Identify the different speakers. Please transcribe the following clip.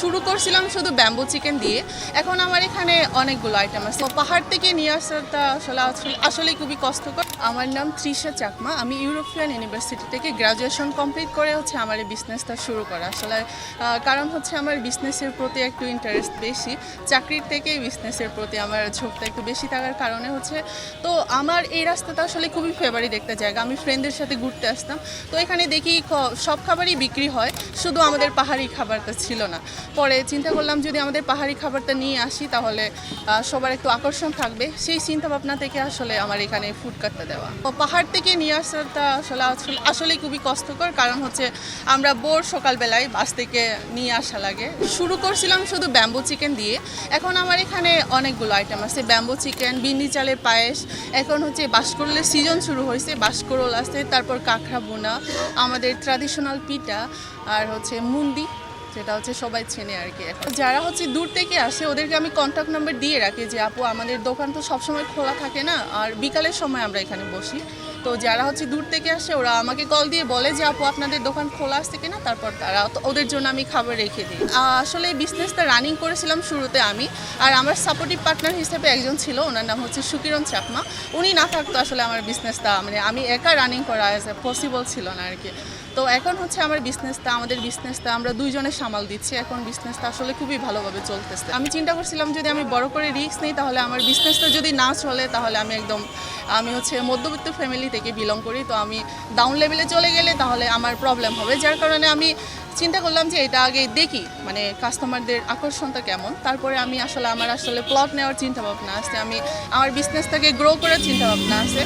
Speaker 1: শুরু করছিলাম শুধু ব্যাম্বু চিকেন দিয়ে। এখন আমার এখানে অনেকগুলো আইটেম আছে। পাহাড় থেকে নিয়ে আসাটা আসলে খুবই কষ্টকর। আমার নাম তৃষা চাকমা। আমি ইউরোপিয়ান ইউনিভার্সিটি থেকে গ্রাজুয়েশন কমপ্লিট করে আমার এই বিজনেসটা শুরু করা। আসলে কারণ আমার বিজনেসের প্রতি একটু ইন্টারেস্ট বেশি। চাকরির থেকে বিজনেসের প্রতি আমার ঝোঁকটা একটু বেশি থাকার কারণে তো আমার এই রাস্তাটা আসলে খুবই ফেভারিট একটা জায়গা। আমি ফ্রেন্ডদের সাথে ঘুরতে আসতাম। তো এখানে দেখি সব খাবারই বিক্রি হয়, শুধু আমাদের পাহাড়ি খাবারটা ছিল না। পরে চিন্তা করলাম যদি আমাদের পাহাড়ি খাবারটা নিয়ে আসি তাহলে সবার একটু আকর্ষণ থাকবে। সেই চিন্তা ভাবনা থেকে আসলে আমার এখানে ফুড কার্টটা দেওয়া। পাহাড় থেকে নিয়ে আসাটা আসলে খুবই কষ্টকর, কারণ আমরা ভোর সকালবেলায় বাস থেকে নিয়ে আসা লাগে। শুরু করছিলাম শুধু ব্যাম্বু চিকেন দিয়ে। এখন আমার এখানে অনেকগুলো আইটেম আছে। ব্যাম্বু চিকেন, বিন্নি চালের পায়েস, এখন বাঁশকুড়লের সিজন শুরু হয়েছে, বাঁশকুড়ল আছে, তারপর কাঁকড়া বোনা, আমাদের ট্র্যাডিশনাল পিঠা, আর মুন্দি, যেটা সবাই চেনে আর কি। এখন যারা দূর থেকে আসে ওদেরকে আমি কন্ট্যাক্ট নাম্বার দিয়ে রাখি যে আপু আমাদের দোকান তো সবসময় খোলা থাকে না, আর বিকালের সময় আমরা এখানে বসি। তো যারা ওদের থেকে আসে ওরা আমাকে কল দিয়ে বলে যে আপু আপনাদের দোকান খোলা আসছে কিনা, তারপর তারা ওদের জন্য আমি খাবার রেখে দিই। আসলে এই বিজনেসটা রানিং করেছিলাম শুরুতে আমি, আর আমার সাপোর্টিভ পার্টনার হিসেবে একজন ছিল, ওনার নাম সুকিরণ চাকমা। উনি না থাকতো আসলে আমার বিজনেসটা আমি একা রানিং করা পসিবল ছিল না আর কি। তো এখন আমাদের বিজনেসটা আমরা দুইজনে সামাল দিচ্ছি। এখন বিজনেসটা আসলে খুবই ভালোভাবে চলতেছে। আমি চিন্তা করছিলাম যদি আমি বড় করে রিস্ক নিই তাহলে আমার বিজনেসটা যদি না চলে তাহলে আমি মধ্যবিত্ত ফ্যামিলি থেকে বিলং করি। তো আমি ডাউন লেভেলে চলে গেলে তাহলে আমার প্রবলেম হবে, যার কারণে আমি চিন্তা করলাম যে এটা আগে দেখি, কাস্টমারদের আকর্ষণটা কেমন, তারপরে আমি আমার প্লট নেওয়ার চিন্তা ভাবনা আছে, আমার বিজনেসটাকে গ্রো করার চিন্তা ভাবনা আছে।